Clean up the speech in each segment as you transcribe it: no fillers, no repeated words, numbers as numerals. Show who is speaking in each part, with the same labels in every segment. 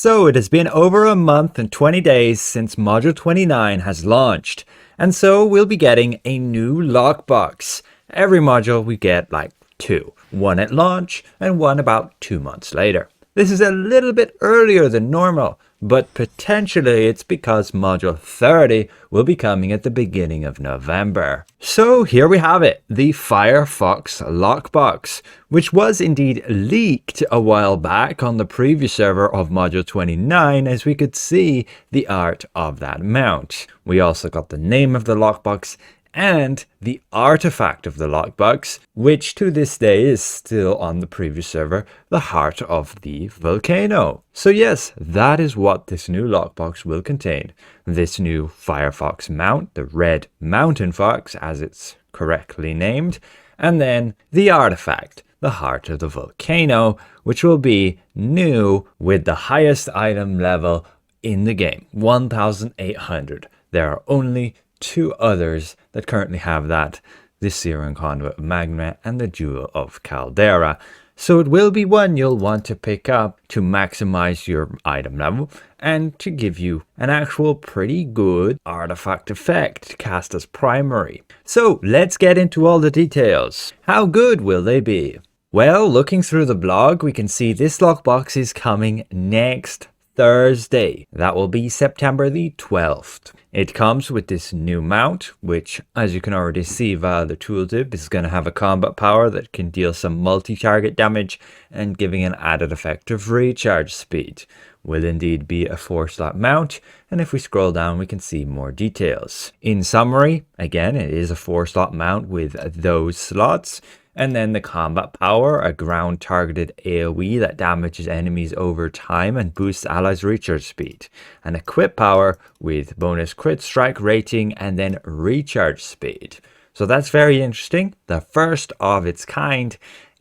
Speaker 1: So it has been over a month and 20 days since Module 29 has launched, and so we'll be getting a new lockbox. Every module we get like two, one at launch and one about 2 months later. This is a little bit earlier than normal, but potentially it's because Module 30 will be coming at the beginning of November. So here we have it, the FOXFIRE Lockbox, which was indeed leaked a while back on the preview server of Module 29, as we could see the art of that mount. We also got the name of the lockbox and the artifact of the lockbox, which to this day is still on the preview server, the heart of the Volcano. So yes, that is what this new lockbox will contain. This new Firefox mount, the Red Mountain Fox as it's correctly named, and then the artifact, the heart of the Volcano, which will be new with the highest item level in the game, 1800. There are only two others that currently have that, the Searing Conduit of Magma and the Jewel of Caldera. So it will be one you'll want to pick up to maximize your item level and to give you an actual pretty good artifact effect to cast as primary. So let's get into all the details. How good will they be? Well, looking through the blog, we can see this lockbox is coming next Thursday. That will be September the 12th. It comes with this new mount, which, as you can already see via the tooltip, is going to have a combat power that can deal some multi-target damage and giving an added effect of recharge speed. Will indeed be a 4-slot mount, and if we scroll down we can see more details. In summary, again, it is a 4-slot mount with those slots. And then the combat power, a ground targeted AoE that damages enemies over time and boosts allies' recharge speed. An equip power with bonus crit strike rating and then recharge speed. So that's very interesting. The first of its kind,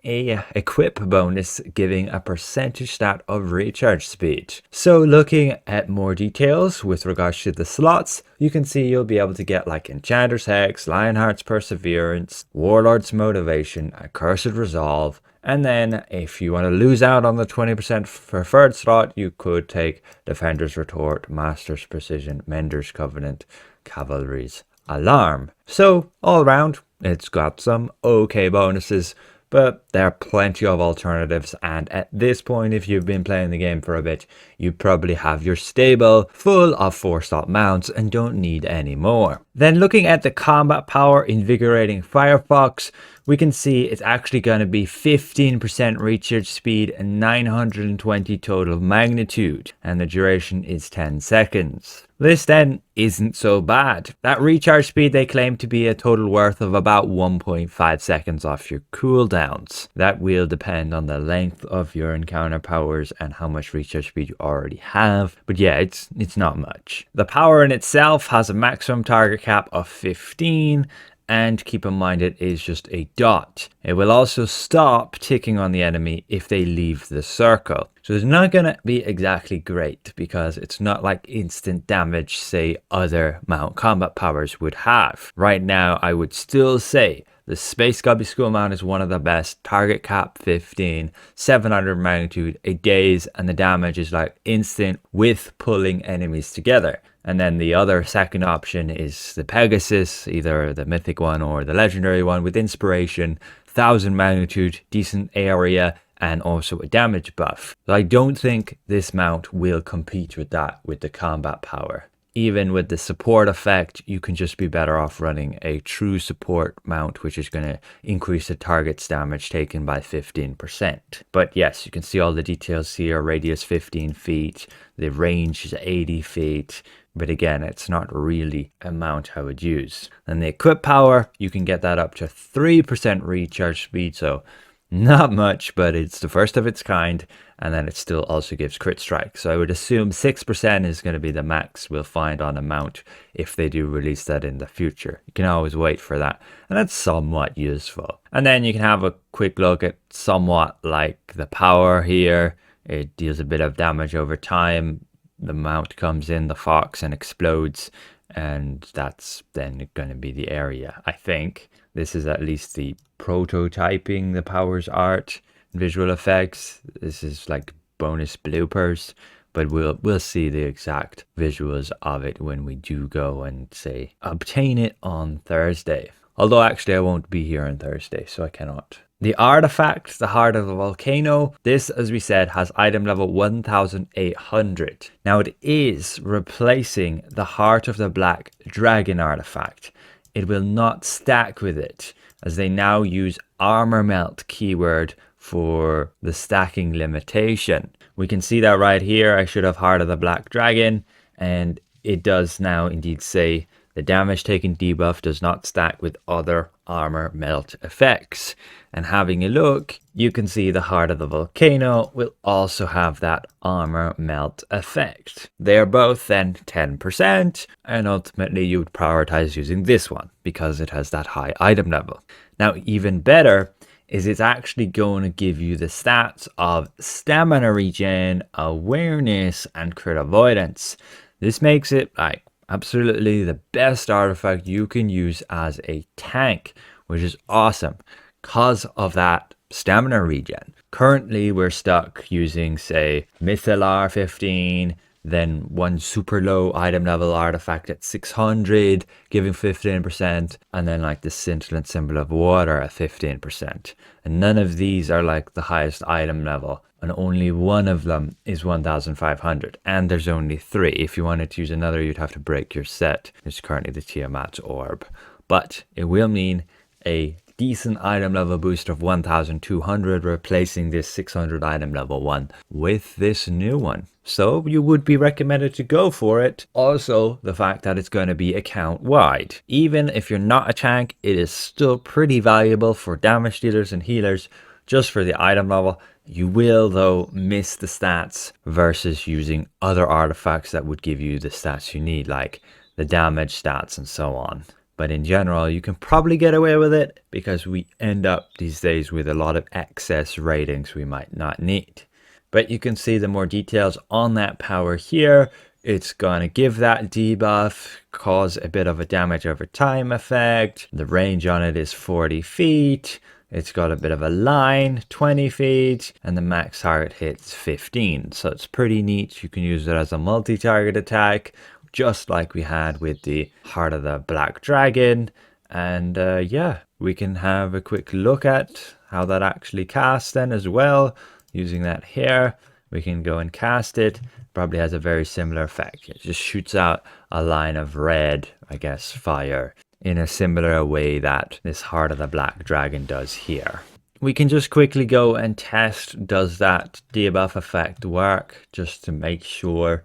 Speaker 1: a equip bonus giving a percentage stat of recharge speed. So looking at more details with regards to the slots, you can see you'll be able to get like Enchanter's Hex, Lionheart's Perseverance, Warlord's Motivation, Accursed Resolve, and then if you want to lose out on the 20% preferred slot, you could take Defender's Retort, Master's Precision, Mender's Covenant, Cavalry's Alarm. So all around, it's got some okay bonuses, but there are plenty of alternatives, and at this point, if you've been playing the game for a bit, you probably have your stable full of 4-slot mounts and don't need any more. Then looking at the combat power Invigorating Firefox, we can see it's actually going to be 15% recharge speed and 920 total magnitude, and the duration is 10 seconds. This then isn't so bad. That recharge speed they claim to be a total worth of about 1.5 seconds off your cooldowns. That will depend on the length of your encounter powers and how much recharge speed you already have, but yeah, it's not much. The power in itself has a maximum target cap of 15, and keep in mind it is just a dot. It will also stop ticking on the enemy if they leave the circle. So it's not going to be exactly great because it's not like instant damage, say other mount combat powers would have. Right now, I would still say the Space Gubby School mount is one of the best. Target cap 15, 700 magnitude, a daze, and the damage is like instant with pulling enemies together. And then the other second option is the Pegasus, either the mythic one or the legendary one with inspiration, 1000 magnitude, decent area, and also a damage buff. I don't think this mount will compete with that with the combat power. Even with the support effect, you can just be better off running a true support mount, which is going to increase the target's damage taken by 15%. But yes, you can see all the details here. Radius 15 feet, the range is 80 feet. But again, it's not really a mount I would use. And the equip power, you can get that up to 3% recharge speed. So not much, but it's the first of its kind. And then it still also gives crit strike. So I would assume 6% is going to be the max we'll find on a mount if they do release that in the future. You can always wait for that. And that's somewhat useful. And then you can have a quick look at somewhat like the power here. It deals a bit of damage over time. The mount comes in the fox and explodes, and that's then going to be the area. I think this is at least the prototyping the powers art, visual effects. This is like bonus bloopers, but we'll see the exact visuals of it when we do go and say obtain it on Thursday. Although actually I won't be here on Thursday, so I cannot. The artifact, the Heart of the Volcano, this, as we said, has item level 1800. Now it is replacing the Heart of the Black Dragon artifact. It will not stack with it, as they now use armor melt keyword for the stacking limitation. We can see that right here. I should have Heart of the Black Dragon, and it does now indeed say the damage taken debuff does not stack with other armor melt effects. And having a look, you can see the Heart of the Volcano will also have that armor melt effect. They are both then 10%, and ultimately you would prioritize using this one because it has that high item level. Now, even better is it's actually going to give you the stats of stamina regen, awareness, and crit avoidance. This makes it like absolutely the best artifact you can use as a tank, which is awesome because of that stamina regen. Currently we're stuck using, say, Mythalar 15, then one super low item level artifact at 600 giving 15%, and then like the scintillant symbol of water at 15%, and none of these are like the highest item level, and only one of them is 1500, and there's only 3. If you wanted to use another, you'd have to break your set. It's currently the Tiamat's orb, but it will mean a decent item level boost of 1200, replacing this 600 item level one with this new one. So you would be recommended to go for it. Also, the fact that it's going to be account wide. Even if you're not a tank, it is still pretty valuable for damage dealers and healers just for the item level. You will though miss the stats versus using other artifacts that would give you the stats you need, like the damage stats and so on. But in general, you can probably get away with it because we end up these days with a lot of excess ratings we might not need. But you can see the more details on that power here. It's going to give that debuff, cause a bit of a damage over time effect. The range on it is 40 feet. It's got a bit of a line, 20 feet, and the max target hits 15. So it's pretty neat. You can use it as a multi-target attack, just like we had with the Heart of the Black Dragon. And yeah, we can have a quick look at how that actually casts then as well. Using that here, we can go and cast it. Probably has a very similar effect. It just shoots out a line of red, I guess, fire in a similar way that this Heart of the Black Dragon does here. We can just quickly go and test, does that debuff effect work, just to make sure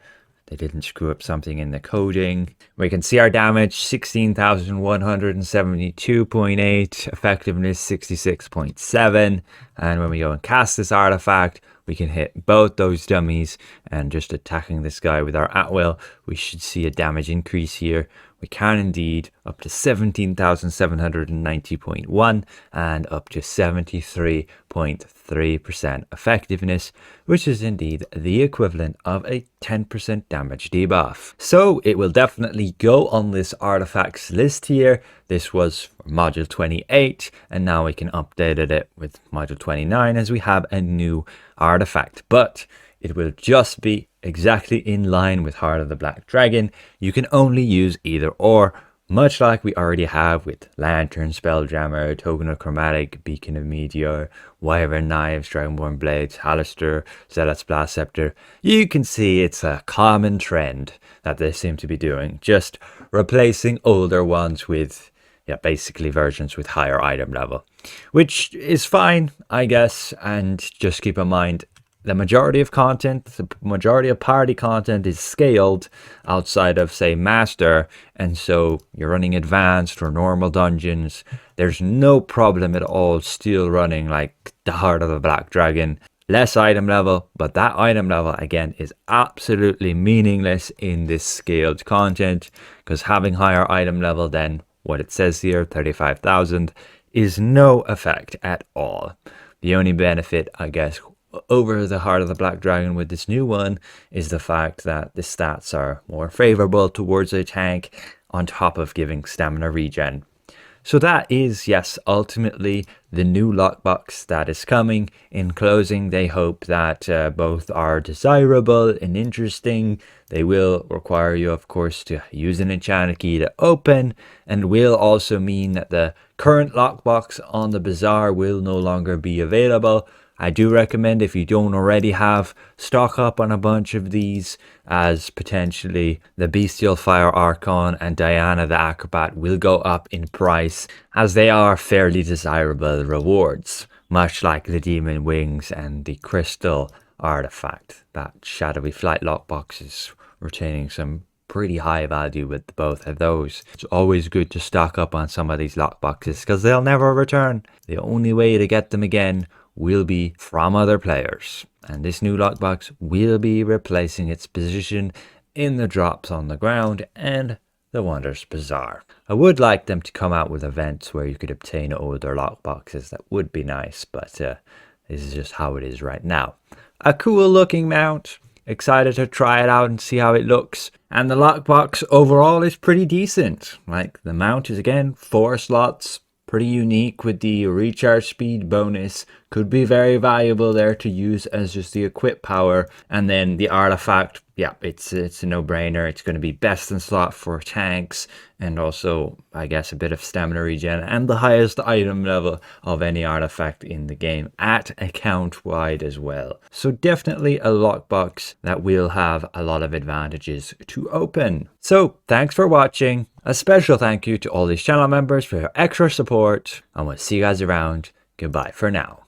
Speaker 1: they didn't screw up something in the coding. We can see our damage, 16,172.8, effectiveness 66.7. And when we go and cast this artifact, we can hit both those dummies, and just attacking this guy with our at-will, we should see a damage increase here. We can indeed up to 17,790.1 and up to 73.3% effectiveness, which is indeed the equivalent of a 10% damage debuff. So it will definitely go on this artifacts list here. This was for module 28, and now we can update it with module 29 as we have a new artifact, but it will just be exactly in line with Heart of the Black Dragon. You can only use either or, much like we already have with Lantern, Spelljammer, Token of Chromatic, Beacon of Meteor, Wyvern Knives, Dragonborn Blades, Halaster, Zealot's Blast Scepter. You can see it's a common trend that they seem to be doing, just replacing older ones with basically versions with higher item level, which is fine, I guess. And just keep in mind, the majority of content, the majority of party content is scaled outside of, say, Master. And so you're running advanced or normal dungeons. There's no problem at all still running like the Heart of the Black Dragon. Less item level, but that item level, again, is absolutely meaningless in this scaled content, because having higher item level than what it says here, 35,000, is no effect at all. The only benefit, I guess, over the Heart of the Black Dragon with this new one is the fact that the stats are more favorable towards a tank, on top of giving stamina regen. So that is, yes, ultimately the new lockbox that is coming. In closing, they hope that both are desirable and interesting. They will require you, of course, to use an enchanted key to open, and will also mean that the current lockbox on the bazaar will no longer be available. I do recommend, if you don't already have, stock up on a bunch of these, as potentially the Bestial Fire Archon and Diana the Acrobat will go up in price, as they are fairly desirable rewards, much like the Demon Wings and the Crystal Artifact. That Shadowy Flight lockbox is retaining some pretty high value with both of those. It's always good to stock up on some of these lockboxes because they'll never return. The only way to get them again will be from other players, and this new lockbox will be replacing its position in the drops on the ground and the Wonders Bazaar. I would like them to come out with events where you could obtain older lockboxes. That would be nice, but this is just how it is right now. A cool looking mount. Excited to try it out and see how it looks. And the lockbox overall is pretty decent. Like, the mount is, again, 4 slots. Pretty unique with the recharge speed bonus. Could be very valuable there to use as just the equip power. And then the artifact, yeah, it's a no-brainer. It's going to be best in slot for tanks, and also, I guess, a bit of stamina regen, and the highest item level of any artifact in the game at account-wide as well. So definitely a lockbox that will have a lot of advantages to open. So thanks for watching. A special thank you to all these channel members for your extra support, and we'll see you guys around. Goodbye for now.